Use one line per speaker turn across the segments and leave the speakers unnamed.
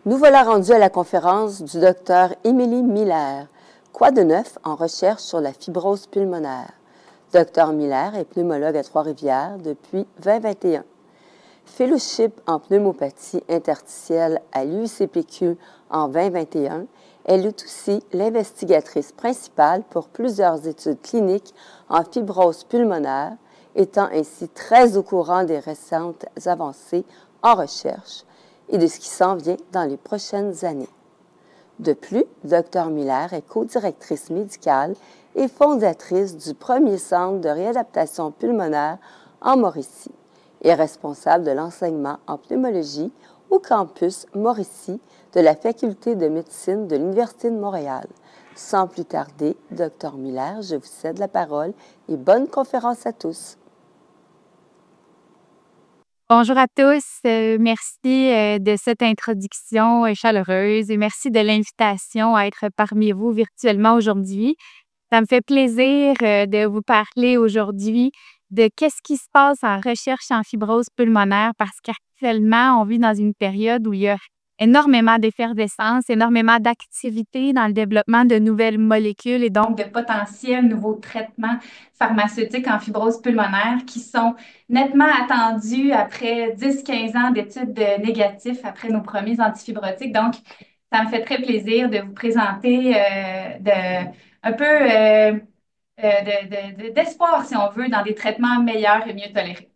Nous voilà rendus à la conférence du docteur Émilie Miller. Quoi de neuf en recherche sur la fibrose pulmonaire? Dr Miller est pneumologue à Trois-Rivières depuis 2021. Fellowship en pneumopathie interstitielle à l'UICPQ en 2021, elle est aussi l'investigatrice principale pour plusieurs études cliniques en fibrose pulmonaire, étant ainsi très au courant des récentes avancées en recherche et de ce qui s'en vient dans les prochaines années. De plus, Dr Miller est co-directrice médicale et fondatrice du premier centre de réadaptation pulmonaire en Mauricie et responsable de l'enseignement en pneumologie au campus Mauricie de la Faculté de médecine de l'Université de Montréal. Sans plus tarder, Dr Miller, je vous cède la parole et bonne conférence à tous.
Bonjour à tous, merci de cette introduction chaleureuse et merci de l'invitation à être parmi vous virtuellement aujourd'hui. Ça me fait plaisir de vous parler aujourd'hui de qu'est-ce qui se passe en recherche en fibrose pulmonaire parce qu'actuellement, on vit dans une période où il y a énormément d'effervescence, énormément d'activité dans le développement de nouvelles molécules et donc de potentiels nouveaux traitements pharmaceutiques en fibrose pulmonaire qui sont nettement attendus après 10-15 ans d'études négatives après nos premiers antifibrotiques. Donc, ça me fait très plaisir de vous présenter un peu d'espoir, si on veut, dans des traitements meilleurs et mieux tolérés.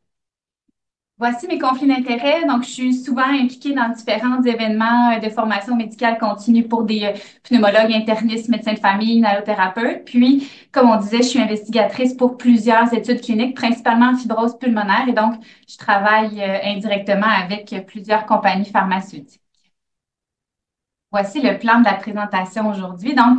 Voici mes conflits d'intérêts. Donc, je suis souvent impliquée dans différents événements de formation médicale continue pour des pneumologues, internistes, médecins de famille, inhalothérapeutes. Puis, comme on disait, je suis investigatrice pour plusieurs études cliniques, principalement en fibrose pulmonaire. Et donc, je travaille indirectement avec plusieurs compagnies pharmaceutiques. Voici le plan de la présentation aujourd'hui. Donc,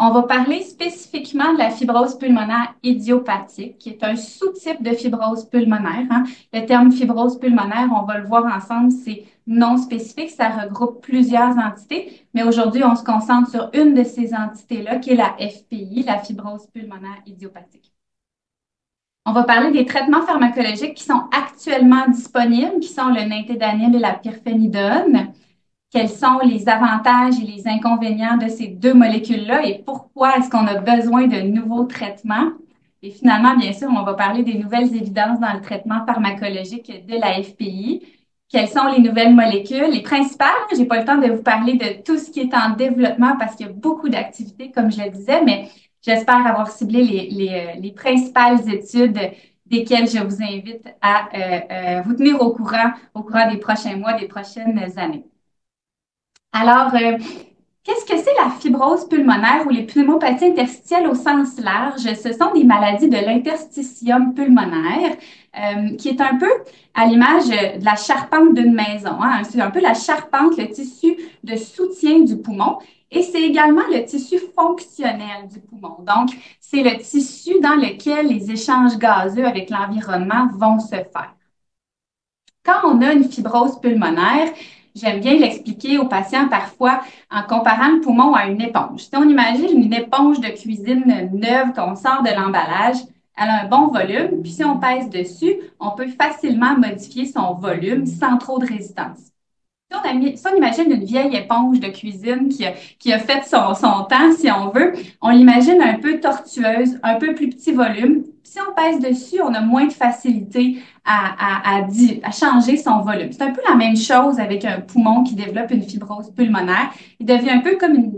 on va parler spécifiquement de la fibrose pulmonaire idiopathique, qui est un sous-type de fibrose pulmonaire. Le terme fibrose pulmonaire, on va le voir ensemble, c'est non spécifique, ça regroupe plusieurs entités, mais aujourd'hui, on se concentre sur une de ces entités-là, qui est la FPI, la fibrose pulmonaire idiopathique. On va parler des traitements pharmacologiques qui sont actuellement disponibles, qui sont le nintédanib et la pyrphénidone. Quels sont les avantages et les inconvénients de ces deux molécules-là et pourquoi est-ce qu'on a besoin de nouveaux traitements? Et finalement, bien sûr, on va parler des nouvelles évidences dans le traitement pharmacologique de la FPI. Quelles sont les nouvelles molécules? Les principales, je n'ai pas le temps de vous parler de tout ce qui est en développement parce qu'il y a beaucoup d'activités, comme je le disais, mais j'espère avoir ciblé les principales études desquelles je vous invite à vous tenir au courant des prochains mois, des prochaines années. Alors, qu'est-ce que c'est la fibrose pulmonaire ou les pneumopathies interstitielles au sens large? Ce sont des maladies de l'interstitium pulmonaire qui est un peu à l'image de la charpente d'une maison. C'est un peu la charpente, le tissu de soutien du poumon. Et c'est également le tissu fonctionnel du poumon. Donc, c'est le tissu dans lequel les échanges gazeux avec l'environnement vont se faire. Quand on a une fibrose pulmonaire, j'aime bien l'expliquer aux patients parfois en comparant le poumon à une éponge. Si on imagine une éponge de cuisine neuve qu'on sort de l'emballage, elle a un bon volume, puis si on pèse dessus, on peut facilement modifier son volume sans trop de résistance. Si on imagine une vieille éponge de cuisine qui a fait son temps, si on veut, on l'imagine un peu tortueuse, un peu plus petit volume. Si on pèse dessus, on a moins de facilité à changer son volume. C'est un peu la même chose avec un poumon qui développe une fibrose pulmonaire. Il devient un peu comme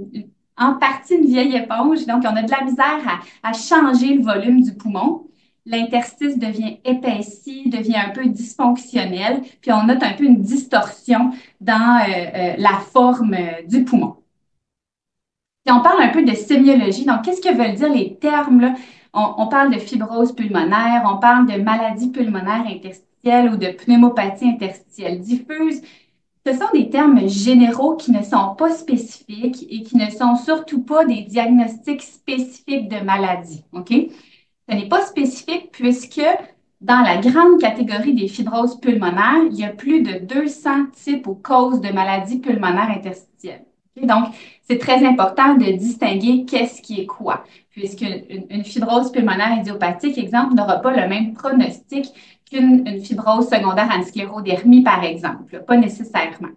en partie une vieille éponge, donc on a de la misère à changer le volume du poumon. L'interstice devient épaissi, devient un peu dysfonctionnel, puis on note un peu une distorsion dans la forme du poumon. Si on parle un peu de sémiologie, donc qu'est-ce que veulent dire les termes là? On parle de fibrose pulmonaire, on parle de maladie pulmonaire interstitielle ou de pneumopathie interstitielle diffuse. Ce sont des termes généraux qui ne sont pas spécifiques et qui ne sont surtout pas des diagnostics spécifiques de maladie. OK? Ce n'est pas spécifique puisque dans la grande catégorie des fibroses pulmonaires, il y a plus de 200 types ou causes de maladies pulmonaires interstitielles. Okay? Donc, c'est très important de distinguer qu'est-ce qui est quoi, puisque une fibrose pulmonaire idiopathique, exemple, n'aura pas le même pronostic qu'une fibrose secondaire en sclérodermie, par exemple, pas nécessairement.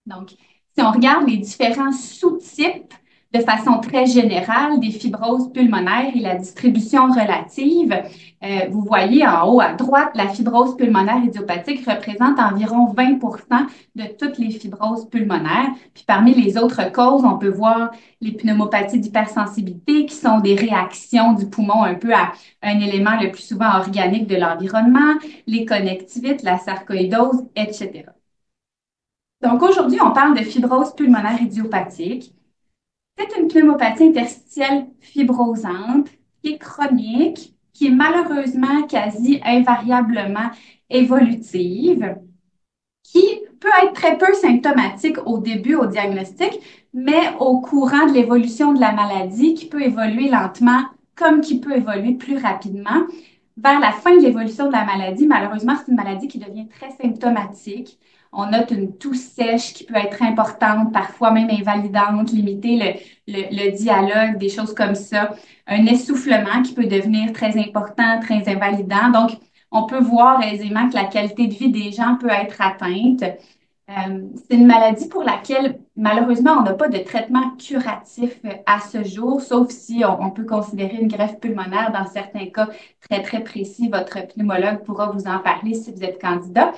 Donc,
Si on regarde les différents sous-types de façon très générale des fibroses pulmonaires et la distribution relative, vous voyez en haut à droite, la fibrose pulmonaire idiopathique représente environ 20 de toutes les fibroses pulmonaires. Puis parmi les autres causes, on peut voir les pneumopathies d'hypersensibilité qui sont des réactions du poumon un peu à un élément le plus souvent organique de l'environnement, les connectivites, la sarcoïdose, etc. Donc aujourd'hui, on parle de fibrose pulmonaire idiopathique. C'est une pneumopathie interstitielle fibrosante qui est chronique, qui est malheureusement quasi invariablement évolutive, qui peut être très peu symptomatique au début, au diagnostic, mais au courant de l'évolution de la maladie, qui peut évoluer lentement comme qui peut évoluer plus rapidement. Vers la fin de l'évolution de la maladie, malheureusement, c'est une maladie qui devient très symptomatique. On note une toux sèche qui peut être importante, parfois même invalidante, limiter le dialogue, des choses comme ça. Un essoufflement qui peut devenir très important, très invalidant. Donc, on peut voir aisément que la qualité de vie des gens peut être atteinte. C'est une maladie pour laquelle, malheureusement, on n'a pas de traitement curatif à ce jour, sauf si on peut considérer une greffe pulmonaire dans certains cas très, très précis. Votre pneumologue pourra vous en parler si vous êtes candidat.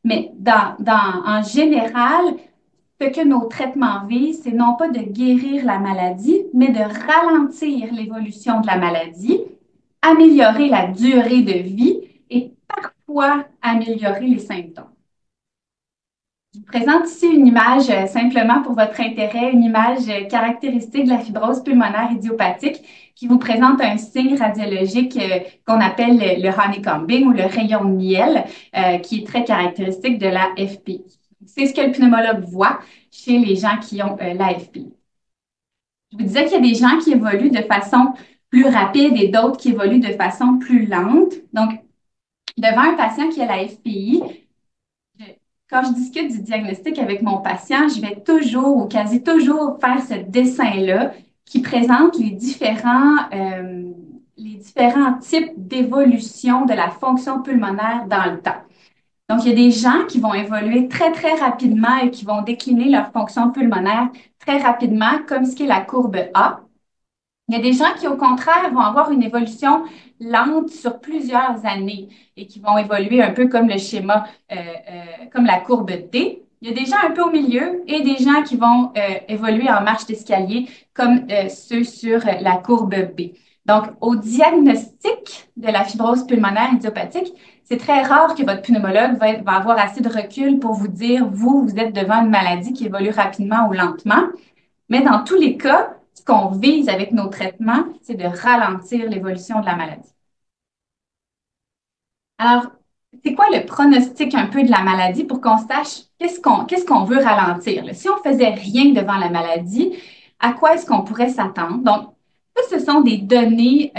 Mais en général, ce que nos traitements visent, c'est non pas de guérir la maladie, mais de ralentir l'évolution de la maladie, améliorer la durée de vie et parfois améliorer les symptômes. Je vous présente ici une image simplement pour votre intérêt, une image caractéristique de la fibrose pulmonaire idiopathique qui vous présente un signe radiologique qu'on appelle le honeycombing ou le rayon de miel, qui est très caractéristique de la FPI. C'est ce que le pneumologue voit chez les gens qui ont la FPI. Je vous disais qu'il y a des gens qui évoluent de façon plus rapide et d'autres qui évoluent de façon plus lente. Donc, devant un patient qui a la FPI, quand je discute du diagnostic avec mon patient, je vais toujours ou quasi toujours faire ce dessin-là qui présente les différents types d'évolution de la fonction pulmonaire dans le temps. Donc, il y a des gens qui vont évoluer très, très rapidement et qui vont décliner leur fonction pulmonaire très rapidement, comme ce qui est la courbe A. Il y a des gens qui, au contraire, vont avoir une évolution lente sur plusieurs années et qui vont évoluer un peu comme le schéma, comme la courbe D. Il y a des gens un peu au milieu et des gens qui vont évoluer en marche d'escalier comme ceux sur la courbe B. Donc, au diagnostic de la fibrose pulmonaire idiopathique, c'est très rare que votre pneumologue va avoir assez de recul pour vous dire, vous êtes devant une maladie qui évolue rapidement ou lentement. Mais dans tous les cas, ce qu'on vise avec nos traitements, c'est de ralentir l'évolution de la maladie. Alors, c'est quoi le pronostic un peu de la maladie pour qu'on sache qu'est-ce qu'on veut ralentir? Là? Si on faisait rien devant la maladie, à quoi est-ce qu'on pourrait s'attendre? Donc, ça, ce sont des données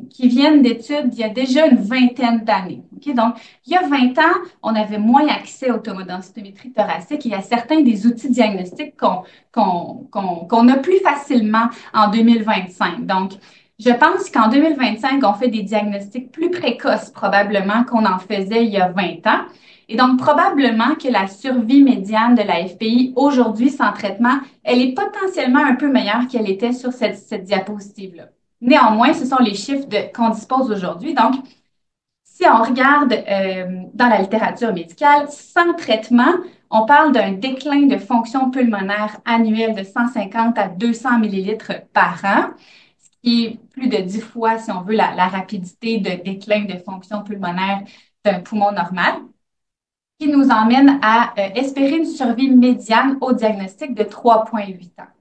qui viennent d'études il y a déjà une vingtaine d'années. Okay? Donc, il y a 20 ans, on avait moins accès aux tomodensitométrie thoracique et à certains des outils diagnostiques qu'on a plus facilement en 2025. Donc, je pense qu'en 2025, on fait des diagnostics plus précoces probablement qu'on en faisait il y a 20 ans. Et donc, probablement que la survie médiane de la FPI aujourd'hui sans traitement, elle est potentiellement un peu meilleure qu'elle était sur cette diapositive-là. Néanmoins, ce sont les chiffres qu'on dispose aujourd'hui. Donc, si on regarde dans la littérature médicale, sans traitement, on parle d'un déclin de fonction pulmonaire annuelle de 150 à 200 millilitres par an, ce qui est plus de 10 fois, si on veut, la rapidité de déclin de fonction pulmonaire d'un poumon normal, qui nous emmène à espérer une survie médiane au diagnostic de 3,8 ans.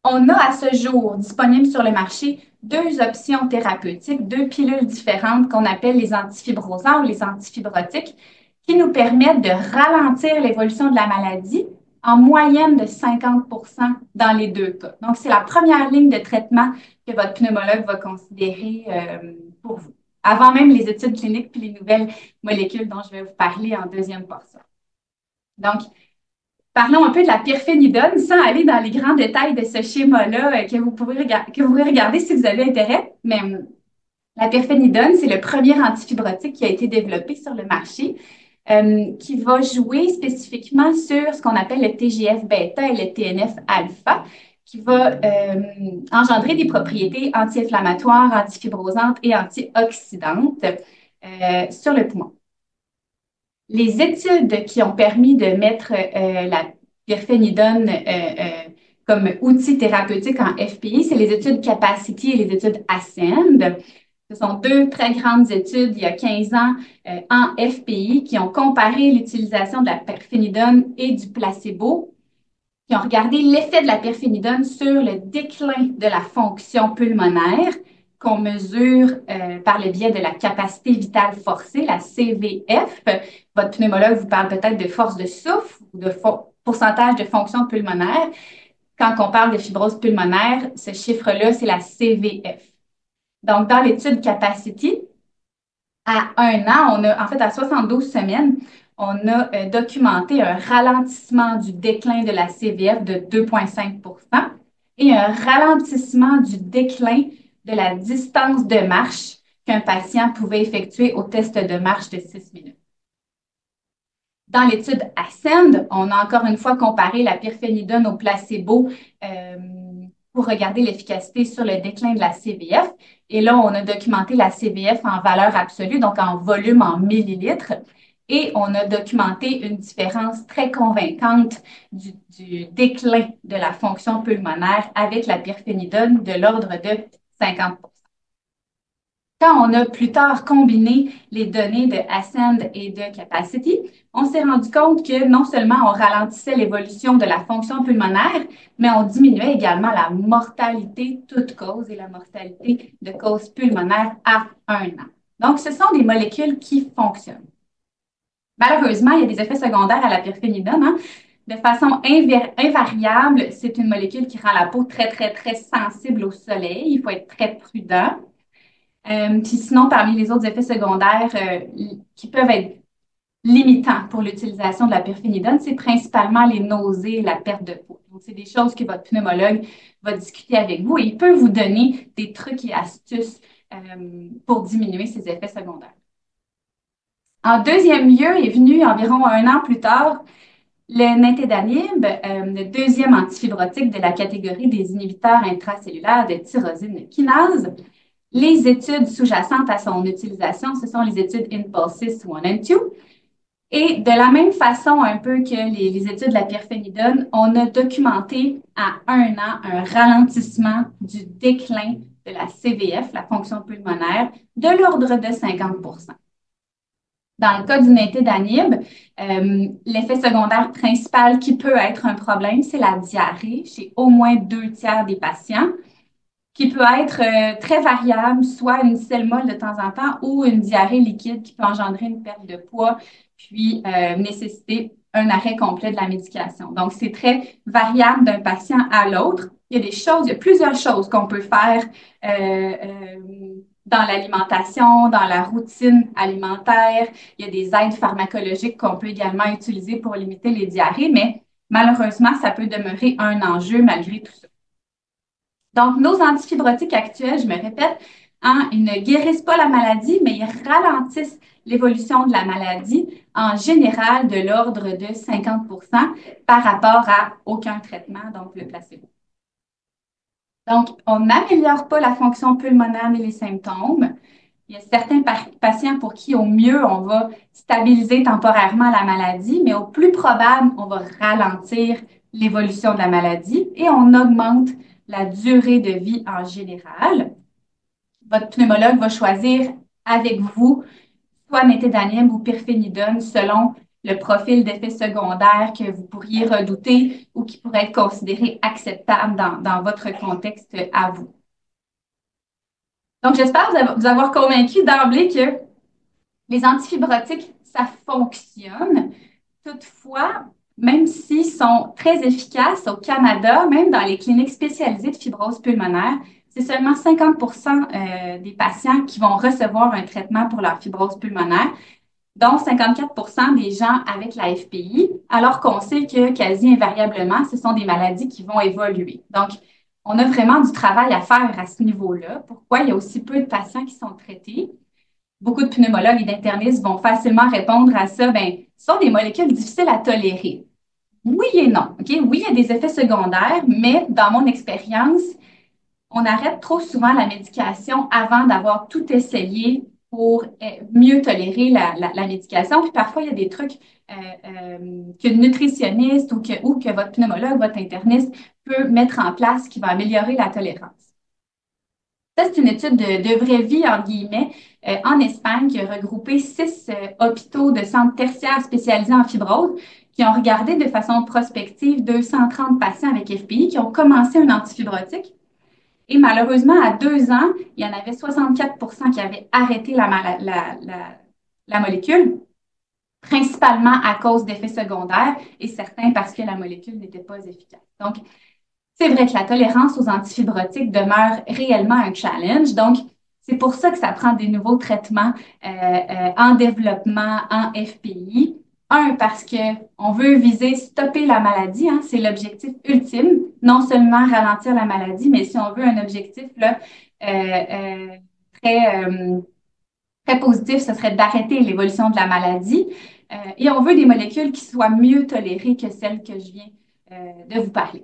On a à ce jour disponible sur le marché 2 options thérapeutiques, 2 pilules différentes qu'on appelle les antifibrosants ou les antifibrotiques, qui nous permettent de ralentir l'évolution de la maladie en moyenne de 50 dans les 2 cas. Donc, c'est la première ligne de traitement que votre pneumologue va considérer pour vous, avant même les études cliniques puis les nouvelles molécules dont je vais vous parler en deuxième portion. Donc, parlons un peu de la pirfénidone sans aller dans les grands détails de ce schéma-là que vous pourrez regarder si vous avez intérêt. Mais la pirfénidone, c'est le premier antifibrotique qui a été développé sur le marché. qui va jouer spécifiquement sur ce qu'on appelle le TGF-bêta et le TNF-alpha, qui va engendrer des propriétés anti-inflammatoires, antifibrosantes et antioxydantes sur le poumon. Les études qui ont permis de mettre la pirfénidone comme outil thérapeutique en FPI, c'est les études Capacity et les études Ascend. Ce sont deux très grandes études il y a 15 ans en FPI qui ont comparé l'utilisation de la pirfénidone et du placebo, qui ont regardé l'effet de la pirfénidone sur le déclin de la fonction pulmonaire qu'on mesure par le biais de la capacité vitale forcée, la CVF. Votre pneumologue vous parle peut-être de force de souffle ou de pourcentage de fonction pulmonaire. Quand on parle de fibrose pulmonaire, ce chiffre-là, c'est la CVF. Donc, dans l'étude Capacity, à 1 an, en fait, à 72 semaines, on a documenté un ralentissement du déclin de la CVF de 2,5 et un ralentissement du déclin de la distance de marche qu'un patient pouvait effectuer au test de marche de 6 minutes. Dans l'étude Ascend, on a encore une fois comparé la pirfénidone au placebo pour regarder l'efficacité sur le déclin de la CVF. Et là, on a documenté la CVF en valeur absolue, donc en volume en millilitres. Et on a documenté une différence très convaincante du déclin de la fonction pulmonaire avec la pirfénidone de l'ordre de 50 %. Quand on a plus tard combiné les données de Ascend et de Capacity, on s'est rendu compte que non seulement on ralentissait l'évolution de la fonction pulmonaire, mais on diminuait également la mortalité toute cause et la mortalité de cause pulmonaire à 1 an. Donc, ce sont des molécules qui fonctionnent. Malheureusement, il y a des effets secondaires à la pirfénidone. Hein? De façon invariable, c'est une molécule qui rend la peau très, très, très sensible au soleil. Il faut être très prudent. Puis sinon, parmi les autres effets secondaires qui peuvent être limitants pour l'utilisation de la pirfénidone, c'est principalement les nausées et la perte de poids. Donc, c'est des choses que votre pneumologue va discuter avec vous et il peut vous donner des trucs et astuces pour diminuer ces effets secondaires. En deuxième lieu est venu environ 1 an plus tard le nintédanib, le deuxième antifibrotique de la catégorie des inhibiteurs intracellulaires de tyrosine kinase. Les études sous-jacentes à son utilisation, ce sont les études INPULSIS 1 et 2. Et de la même façon un peu que les études de la pirfénidone, on a documenté à 1 an un ralentissement du déclin de la CVF, la fonction pulmonaire, de l'ordre de 50 %. Dans le cas du nintédanib, l'effet secondaire principal qui peut être un problème, c'est la diarrhée chez au moins 2 tiers des patients, qui peut être très variable, soit une selle molle de temps en temps ou une diarrhée liquide qui peut engendrer une perte de poids, puis nécessiter un arrêt complet de la médication. Donc, c'est très variable d'un patient à l'autre. Il y a plusieurs choses qu'on peut faire dans l'alimentation, dans la routine alimentaire. Il y a des aides pharmacologiques qu'on peut également utiliser pour limiter les diarrhées, mais malheureusement, ça peut demeurer un enjeu malgré tout ça. Donc, nos antifibrotiques actuels, je me répète, hein, ils ne guérissent pas la maladie, mais ils ralentissent l'évolution de la maladie, en général de l'ordre de 50 % par rapport à aucun traitement, donc le placebo. Donc, on n'améliore pas la fonction pulmonaire ni les symptômes. Il y a certains patients pour qui, au mieux, on va stabiliser temporairement la maladie, mais au plus probable, on va ralentir l'évolution de la maladie et on augmente la durée de vie en général. Votre pneumologue va choisir avec vous soit nintédanib ou pirfénidone selon le profil d'effets secondaires que vous pourriez redouter ou qui pourrait être considéré acceptable dans votre contexte à vous. Donc, j'espère vous avoir convaincu d'emblée que les antifibrotiques, ça fonctionne. Toutefois, même s'ils sont très efficaces au Canada, même dans les cliniques spécialisées de fibrose pulmonaire, c'est seulement 50 % des patients qui vont recevoir un traitement pour leur fibrose pulmonaire, dont 54 % des gens avec la FPI, alors qu'on sait que quasi invariablement, ce sont des maladies qui vont évoluer. Donc, on a vraiment du travail à faire à ce niveau-là. Pourquoi il y a aussi peu de patients qui sont traités? beaucoup de pneumologues et d'internistes vont facilement répondre à ça, ben, ce sont des molécules difficiles à tolérer. Oui et non. OK? Oui, il y a des effets secondaires, mais dans mon expérience, on arrête trop souvent la médication avant d'avoir tout essayé pour mieux tolérer la médication. Puis parfois, il y a des trucs qu'une nutritionniste ou que votre pneumologue, votre interniste peut mettre en place qui va améliorer la tolérance. Ça, c'est une étude de vraie vie, en guillemets, en Espagne, qui a regroupé 6 hôpitaux de centres tertiaires spécialisés en fibrose, qui ont regardé de façon prospective 230 patients avec FPI qui ont commencé un antifibrotique. Et malheureusement, à 2 ans, il y en avait 64 qui avaient arrêté la molécule, principalement à cause d'effets secondaires et certains parce que la molécule n'était pas efficace. Donc, c'est vrai que la tolérance aux antifibrotiques demeure réellement un challenge. Donc, c'est pour ça que ça prend des nouveaux traitements en développement, en FPI. Un, parce qu'on veut viser stopper la maladie, hein, c'est l'objectif ultime, non seulement ralentir la maladie, mais si on veut un objectif là, très, très positif, ce serait d'arrêter l'évolution de la maladie. Et on veut des molécules qui soient mieux tolérées que celles que je viens de vous parler.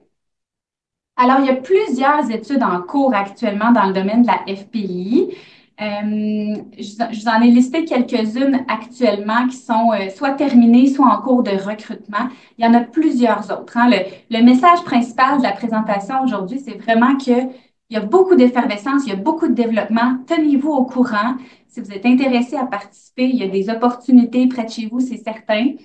Alors, il y a plusieurs études en cours actuellement dans le domaine de la FPI. Je vous en ai listé quelques-unes actuellement qui sont soit terminées, soit en cours de recrutement. Il y en a plusieurs autres. Hein. Le message principal de la présentation aujourd'hui, c'est vraiment qu'il y a beaucoup d'effervescence, il y a beaucoup de développement. Tenez-vous au courant. Si vous êtes intéressé à participer, il y a des opportunités près de chez vous, c'est certain.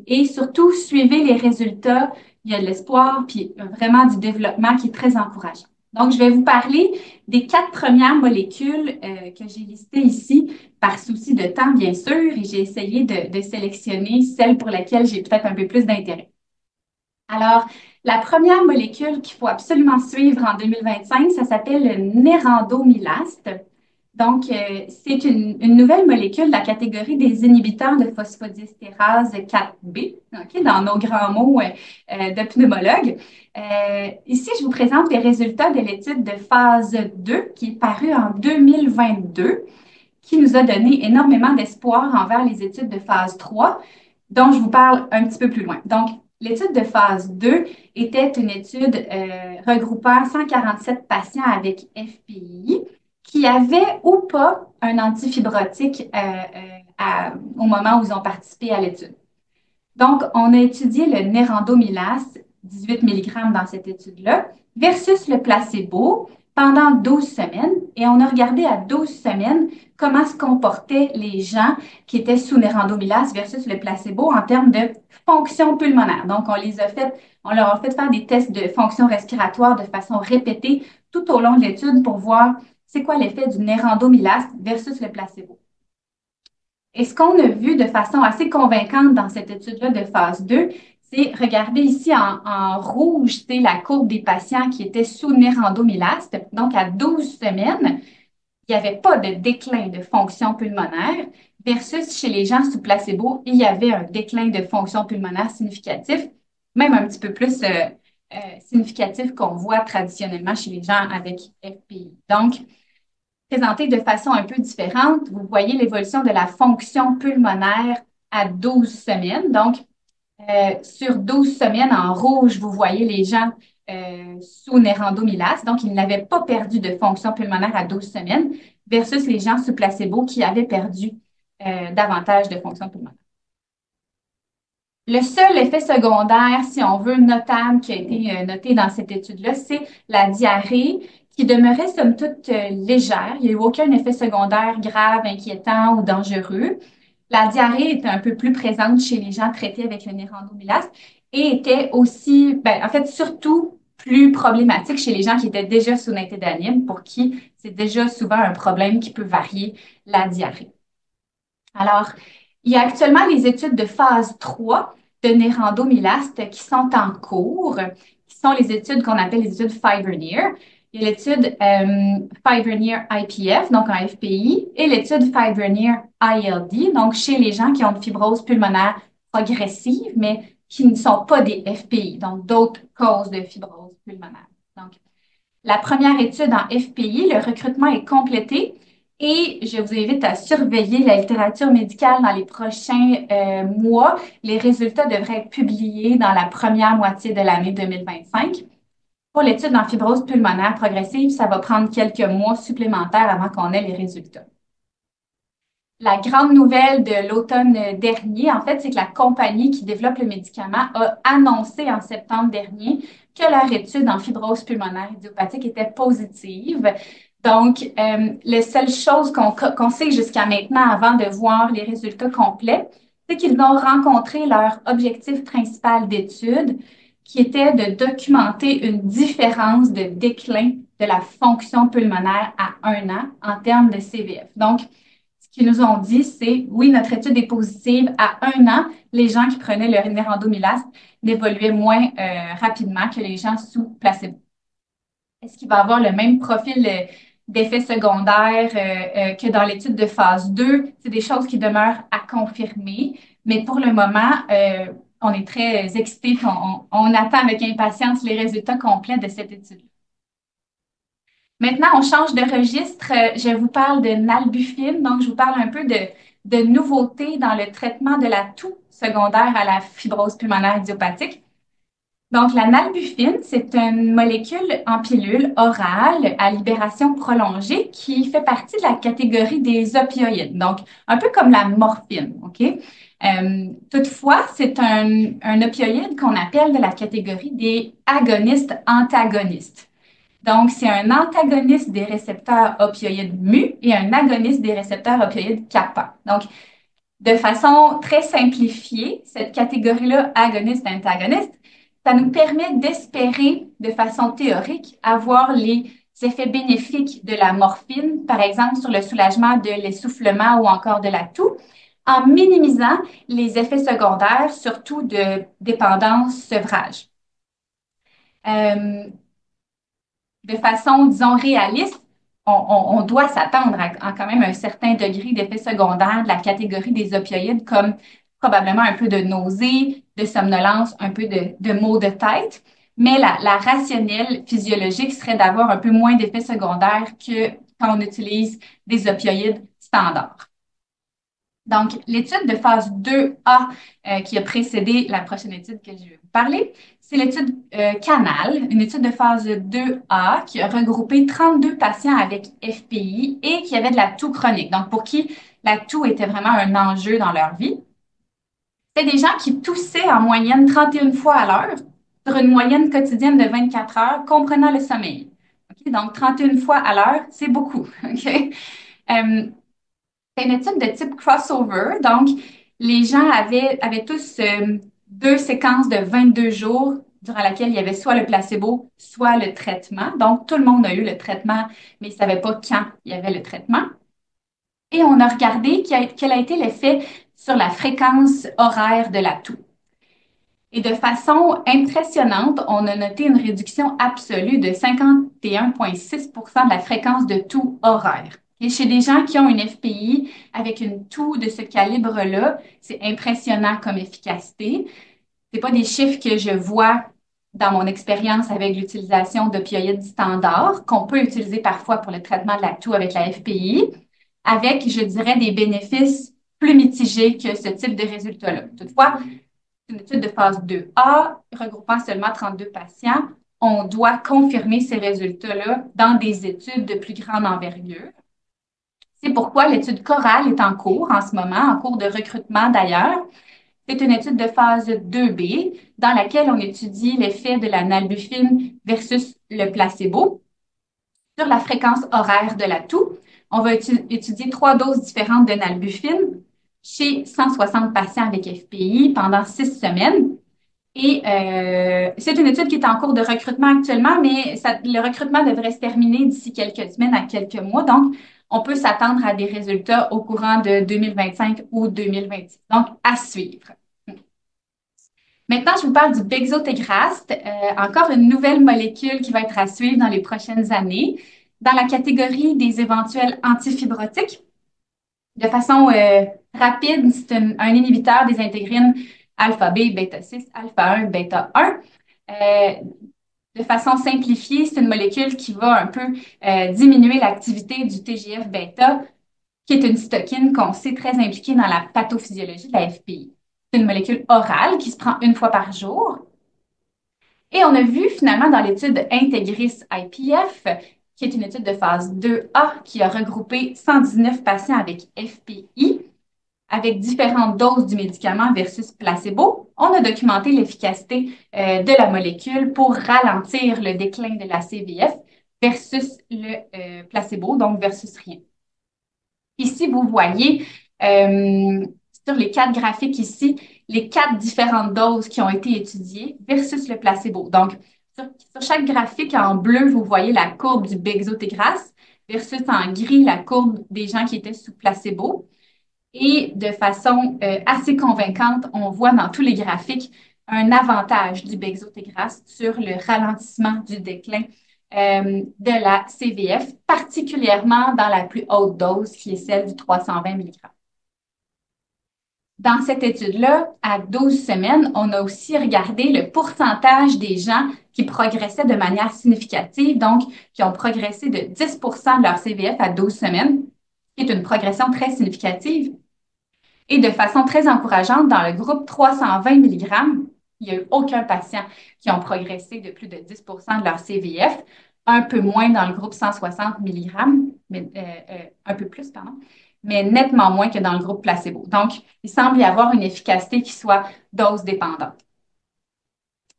Et surtout, suivez les résultats. Il y a de l'espoir, puis vraiment du développement qui est très encourageant. Donc, je vais vous parler des 4 premières molécules que j'ai listées ici par souci de temps, bien sûr, et j'ai essayé de sélectionner celles pour lesquelles j'ai peut-être un peu plus d'intérêt. Alors, la première molécule qu'il faut absolument suivre en 2025, ça s'appelle le nérandomylaste. Donc, c'est une nouvelle molécule de la catégorie des inhibiteurs de phosphodiesterase 4B, okay, dans nos grands mots de pneumologue. Ici, je vous présente les résultats de l'étude de phase 2 qui est parue en 2022, qui nous a donné énormément d'espoir envers les études de phase 3, dont je vous parle un petit peu plus loin. Donc, l'étude de phase 2 était une étude regroupant 147 patients avec FPI qui avaient ou pas un antifibrotique au moment où ils ont participé à l'étude. Donc, on a étudié le nérandomylaste, 18 mg dans cette étude-là, versus le placebo pendant 12 semaines. Et on a regardé à 12 semaines comment se comportaient les gens qui étaient sous nérandomylaste versus le placebo en termes de fonction pulmonaire. Donc, on leur a fait faire des tests de fonction respiratoire de façon répétée tout au long de l'étude pour voir c'est quoi l'effet du nérandomylaste versus le placebo. Et ce qu'on a vu de façon assez convaincante dans cette étude-là de phase 2, c'est, regardez ici en rouge, c'est la courbe des patients qui étaient sous nérandomylaste. Donc, à 12 semaines, il n'y avait pas de déclin de fonction pulmonaire versus chez les gens sous placebo, il y avait un déclin de fonction pulmonaire significatif, même un petit peu plus significatif qu'on voit traditionnellement chez les gens avec FPI. Donc, présenté de façon un peu différente, vous voyez l'évolution de la fonction pulmonaire à 12 semaines. Donc, sur 12 semaines, en rouge, vous voyez les gens sous nérandomylaste. Donc, ils n'avaient pas perdu de fonction pulmonaire à 12 semaines versus les gens sous placebo qui avaient perdu davantage de fonction pulmonaire. Le seul effet secondaire, si on veut, notable qui a été noté dans cette étude-là, c'est la diarrhée qui demeurait somme toute légère. Il n'y a eu aucun effet secondaire grave, inquiétant ou dangereux. La diarrhée était un peu plus présente chez les gens traités avec le nérandomylaste et était aussi, en fait, surtout plus problématique chez les gens qui étaient déjà sous nintédanib, pour qui c'est déjà souvent un problème qui peut varier la diarrhée. Alors, il y a actuellement les études de phase 3 de nérandomylaste qui sont en cours, qui sont les études qu'on appelle les études FIBRONEER. Il y a l'étude FIBRONEER IPF, donc en FPI, et l'étude FIBRONEER ILD, donc chez les gens qui ont une fibrose pulmonaire progressive, mais qui ne sont pas des FPI, donc d'autres causes de fibrose pulmonaire. Donc, la première étude en FPI, le recrutement est complété Et je vous invite à surveiller la littérature médicale dans les prochains mois. Les résultats devraient être publiés dans la première moitié de l'année 2025. Pour l'étude en fibrose pulmonaire progressive, ça va prendre quelques mois supplémentaires avant qu'on ait les résultats. La grande nouvelle de l'automne dernier, en fait, c'est que la compagnie qui développe le médicament a annoncé en septembre dernier que leur étude en fibrose pulmonaire idiopathique était positive. Donc, les seules choses qu'on sait jusqu'à maintenant avant de voir les résultats complets, c'est qu'ils ont rencontré leur objectif principal d'étude, qui était de documenter une différence de déclin de la fonction pulmonaire à 1 an en termes de CVF. Donc, ce qu'ils nous ont dit, c'est oui, notre étude est positive. À 1 an, les gens qui prenaient le nerandomilast n'évoluaient moins rapidement que les gens sous placebo. Est-ce qu'il va avoir le même profil d'effets secondaires que dans l'étude de phase 2? C'est des choses qui demeurent à confirmer, mais pour le moment, on est très excités. On attend avec impatience les résultats complets de cette étude. Maintenant, on change de registre. Je vous parle de nalbuphine. Donc, je vous parle un peu de nouveautés dans le traitement de la toux secondaire à la fibrose pulmonaire idiopathique. Donc, la nalbuphine, c'est une molécule en pilule orale à libération prolongée qui fait partie de la catégorie des opioïdes. Donc, un peu comme la morphine, OK? Toutefois, c'est un opioïde qu'on appelle de la catégorie des agonistes-antagonistes. Donc, c'est un antagoniste des récepteurs opioïdes mu et un agoniste des récepteurs opioïdes kappa. Donc, de façon très simplifiée, cette catégorie-là, agoniste-antagoniste, ça nous permet d'espérer, de façon théorique, avoir les effets bénéfiques de la morphine, par exemple sur le soulagement de l'essoufflement ou encore de la toux, en minimisant les effets secondaires, surtout de dépendance sevrage. De façon, disons, réaliste, on doit s'attendre à quand même un certain degré d'effets secondaires de la catégorie des opioïdes, comme probablement un peu de nausée, de somnolence, un peu de maux de tête. Mais la rationnelle physiologique serait d'avoir un peu moins d'effets secondaires que quand on utilise des opioïdes standards. Donc, l'étude de phase 2A qui a précédé la prochaine étude que je vais vous parler, c'est l'étude CANAL, une étude de phase 2A qui a regroupé 32 patients avec FPI et qui avaient de la toux chronique, donc pour qui la toux était vraiment un enjeu dans leur vie. C'était des gens qui toussaient en moyenne 31 fois à l'heure sur une moyenne quotidienne de 24 heures, comprenant le sommeil. Okay? Donc, 31 fois à l'heure, c'est beaucoup. Okay? C'est une étude de type crossover. Donc, les gens avaient tous 2 séquences de 22 jours durant laquelle il y avait soit le placebo, soit le traitement. Donc, tout le monde a eu le traitement, mais ils ne savaient pas quand il y avait le traitement. Et on a regardé quel a été l'effet sur la fréquence horaire de la toux. Et de façon impressionnante, on a noté une réduction absolue de 51,6 de la fréquence de toux horaire. Et chez des gens qui ont une FPI avec une toux de ce calibre-là, c'est impressionnant comme efficacité. Ce n'est pas des chiffres que je vois dans mon expérience avec l'utilisation d'opioïdes standards, qu'on peut utiliser parfois pour le traitement de la toux avec la FPI, avec, je dirais, des bénéfices plus mitigés que ce type de résultats-là. Toutefois, une étude de phase 2A regroupant seulement 32 patients. On doit confirmer ces résultats-là dans des études de plus grande envergure. C'est pourquoi l'étude Coral est en cours en ce moment, en cours de recrutement d'ailleurs. C'est une étude de phase 2B dans laquelle on étudie l'effet de la nalbuphine versus le placebo sur la fréquence horaire de la toux. On va étudier 3 doses différentes de nalbuphine chez 160 patients avec FPI pendant 6 semaines. Et c'est une étude qui est en cours de recrutement actuellement, mais le recrutement devrait se terminer d'ici quelques semaines à quelques mois. Donc, on peut s'attendre à des résultats au courant de 2025 ou 2026. Donc, à suivre. Maintenant, je vous parle du bexotegrast, encore une nouvelle molécule qui va être à suivre dans les prochaines années, dans la catégorie des éventuels antifibrotiques. De façon rapide, c'est un inhibiteur des intégrines alpha B, bêta 6, alpha 1, bêta 1. De façon simplifiée, c'est une molécule qui va un peu diminuer l'activité du TGF-bêta, qui est une cytokine qu'on sait très impliquée dans la pathophysiologie de la FPI. C'est une molécule orale qui se prend une fois par jour. Et on a vu finalement dans l'étude Integris-IPF, qui est une étude de phase 2A qui a regroupé 119 patients avec FPI, avec différentes doses du médicament versus placebo, on a documenté l'efficacité de la molécule pour ralentir le déclin de la CVF versus le placebo, donc versus rien. Ici, vous voyez sur les 4 graphiques ici, les 4 différentes doses qui ont été étudiées versus le placebo. Donc, sur chaque graphique, en bleu, vous voyez la courbe du bexotegrast versus en gris, la courbe des gens qui étaient sous placebo. Et de façon assez convaincante, on voit dans tous les graphiques un avantage du bexotegrast sur le ralentissement du déclin de la CVF, particulièrement dans la plus haute dose, qui est celle du 320 mg. Dans cette étude-là, à 12 semaines, on a aussi regardé le pourcentage des gens qui progressaient de manière significative, donc qui ont progressé de 10 de leur CVF à 12 semaines, qui est une progression très significative. Et de façon très encourageante, dans le groupe 320 mg, il n'y a eu aucun patient qui ont progressé de plus de 10 de leur CVF, un peu moins dans le groupe 160 mg, mais, un peu plus, pardon, mais nettement moins que dans le groupe placebo. Donc, il semble y avoir une efficacité qui soit dose dépendante.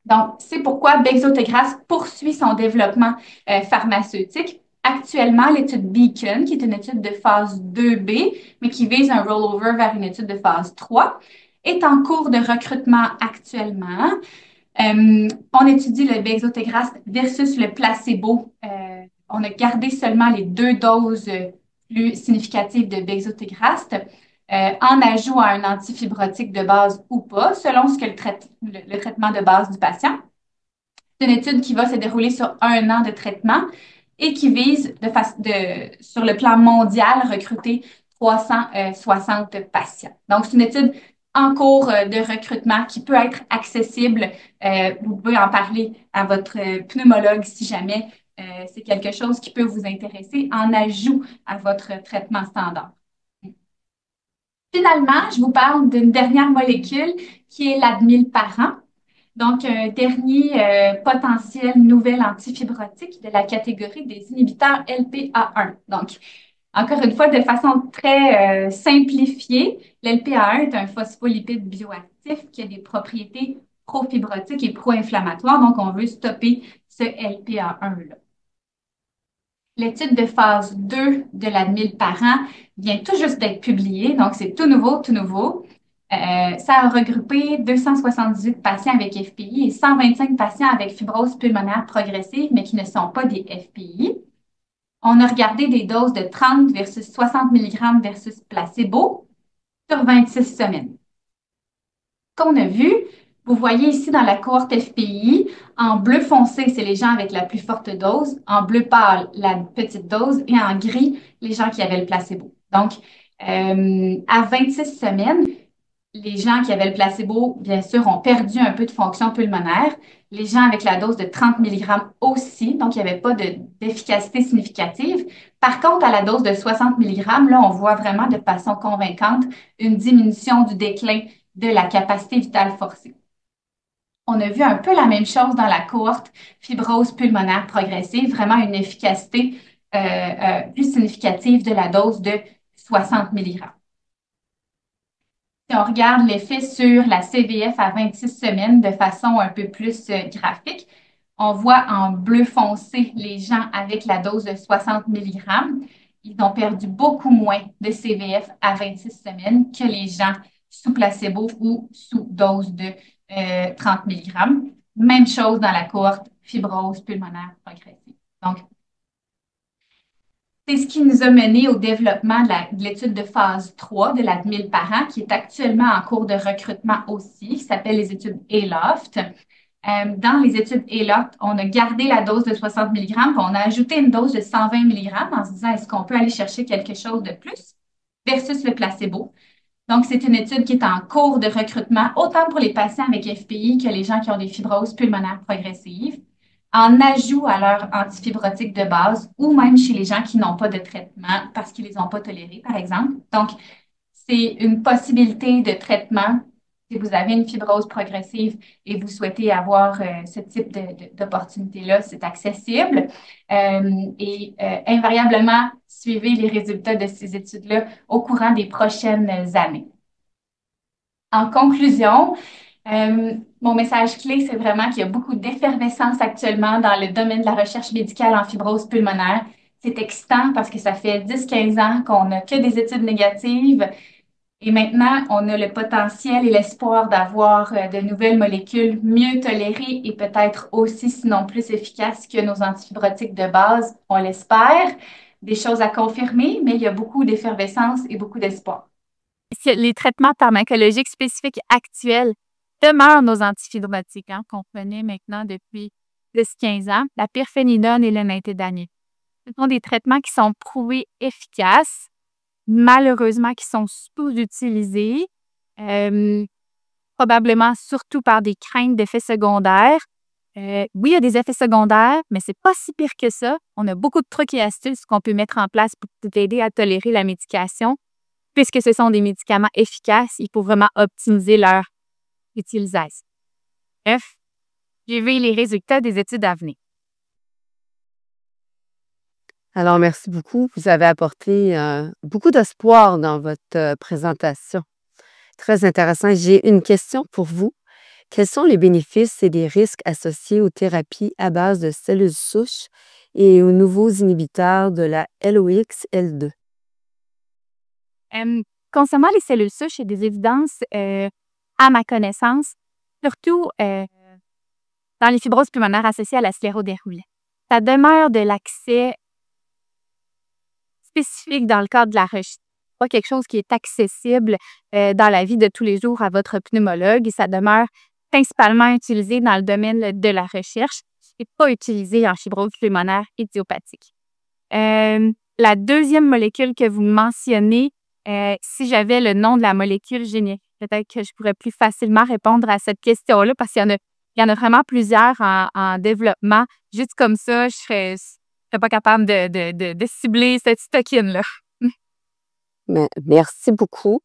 Donc, c'est pourquoi bexotegrast poursuit son développement pharmaceutique. Actuellement, l'étude Beacon, qui est une étude de phase 2B, mais qui vise un rollover vers une étude de phase 3, est en cours de recrutement actuellement. On étudie le bexotegrast versus le placebo. On a gardé seulement les 2 doses plus significatives de bexotegrast en ajout à un antifibrotique de base ou pas, selon ce que le traitement de base du patient. C'est une étude qui va se dérouler sur 1 an de traitement et qui vise sur le plan mondial recruter 360 patients. Donc, c'est une étude en cours de recrutement qui peut être accessible. Vous pouvez en parler à votre pneumologue si jamais c'est quelque chose qui peut vous intéresser en ajout à votre traitement standard. Finalement, je vous parle d'une dernière molécule qui est l'admilparant. Donc, un dernier potentiel nouvel antifibrotique de la catégorie des inhibiteurs LPA1. Donc, encore une fois, de façon très simplifiée, l'LPA1 est un phospholipide bioactif qui a des propriétés profibrotiques et pro-inflammatoires. Donc, on veut stopper ce LPA1-là. L'étude de phase 2 de l'admilparant vient tout juste d'être publiée, donc c'est tout nouveau, tout nouveau. Ça a regroupé 278 patients avec FPI et 125 patients avec fibrose pulmonaire progressive, mais qui ne sont pas des FPI. On a regardé des doses de 30 versus 60 mg versus placebo sur 26 semaines. Ce qu'on a vu, vous voyez ici dans la cohorte FPI, en bleu foncé, c'est les gens avec la plus forte dose, en bleu pâle, la petite dose, et en gris, les gens qui avaient le placebo. Donc, à 26 semaines, les gens qui avaient le placebo, bien sûr, ont perdu un peu de fonction pulmonaire. Les gens avec la dose de 30 mg aussi, donc il n'y avait pas d'efficacité significative. Par contre, à la dose de 60 mg, là, on voit vraiment de façon convaincante une diminution du déclin de la capacité vitale forcée. On a vu un peu la même chose dans la cohorte fibrose pulmonaire progressive, vraiment une efficacité plus significative de la dose de 60 mg. Si on regarde l'effet sur la CVF à 26 semaines de façon un peu plus graphique, on voit en bleu foncé les gens avec la dose de 60 mg. Ils ont perdu beaucoup moins de CVF à 26 semaines que les gens sous placebo ou sous dose de 30 mg. Même chose dans la cohorte fibrose pulmonaire progressive. Donc, c'est ce qui nous a mené au développement de l'étude de phase 3 de l'admilparant, qui est actuellement en cours de recrutement aussi, qui s'appelle les études ALOFT. Dans les études ALOFT, on a gardé la dose de 60 mg, puis on a ajouté une dose de 120 mg en se disant, est-ce qu'on peut aller chercher quelque chose de plus versus le placebo. Donc, c'est une étude qui est en cours de recrutement, autant pour les patients avec FPI que les gens qui ont des fibroses pulmonaires progressives. en ajout à leur antifibrotique de base ou même chez les gens qui n'ont pas de traitement parce qu'ils ne les ont pas tolérés, par exemple. Donc, c'est une possibilité de traitement si vous avez une fibrose progressive et vous souhaitez avoir ce type d'opportunité-là, c'est accessible. Invariablement, suivez les résultats de ces études-là au courant des prochaines années. En conclusion, mon message clé, c'est vraiment qu'il y a beaucoup d'effervescence actuellement dans le domaine de la recherche médicale en fibrose pulmonaire. C'est excitant parce que ça fait 10-15 ans qu'on n'a que des études négatives. Et maintenant, on a le potentiel et l'espoir d'avoir de nouvelles molécules mieux tolérées et peut-être aussi, sinon plus efficaces que nos antifibrotiques de base, on l'espère. Des choses à confirmer, mais il y a beaucoup d'effervescence et beaucoup d'espoir.
Les traitements pharmacologiques spécifiques actuels demeurent nos antifibrotiques, qu'on connaît maintenant depuis 10-15 ans, la pirfénidone et le nintédanib. Ce sont des traitements qui sont prouvés efficaces, malheureusement qui sont sous-utilisés, probablement surtout par des craintes d'effets secondaires. Oui, il y a des effets secondaires, mais c'est pas si pire que ça. On a beaucoup de trucs et astuces qu'on peut mettre en place pour t'aider à tolérer la médication. Puisque ce sont des médicaments efficaces, il faut vraiment optimiser leur utilisation. Bref, suivez les résultats des études à venir.
Alors, merci beaucoup. Vous avez apporté beaucoup d'espoir dans votre présentation. Très intéressant. J'ai une question pour vous. Quels sont les bénéfices et les risques associés aux thérapies à base de cellules souches et aux nouveaux inhibiteurs de la LOX-L2?
Concernant les cellules souches, il y a des évidences, à ma connaissance, surtout dans les fibroses pulmonaires associées à la sclérodermie. Ça demeure de l'accès spécifique dans le cadre de la recherche. Pas quelque chose qui est accessible dans la vie de tous les jours à votre pneumologue et ça demeure principalement utilisé dans le domaine de la recherche et pas utilisé en fibrose pulmonaire idiopathique. La deuxième molécule que vous mentionnez, si j'avais le nom de la molécule générique, peut-être que je pourrais plus facilement répondre à cette question-là parce qu'il y en a vraiment plusieurs en développement. Juste comme ça, je serais pas capable de cibler cette cytokine-là.
Merci beaucoup.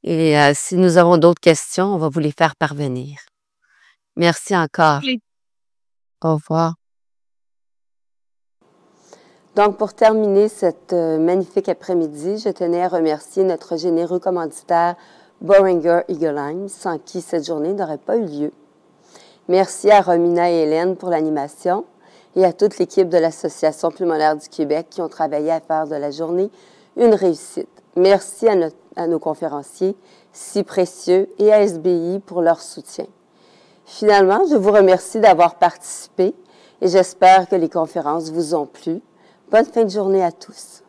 Et si nous avons d'autres questions, on va vous les faire parvenir. Merci encore.
Oui.
Au revoir. Donc, pour terminer cette magnifique après-midi, je tenais à remercier notre généreux commanditaire Boehringer Ingelheim, sans qui cette journée n'aurait pas eu lieu. Merci à Romina et Hélène pour l'animation et à toute l'équipe de l'Association pulmonaire du Québec qui ont travaillé à faire de la journée une réussite. Merci à nos conférenciers, si précieux, et à SBI pour leur soutien. Finalement, je vous remercie d'avoir participé et j'espère que les conférences vous ont plu. Bonne fin de journée à tous.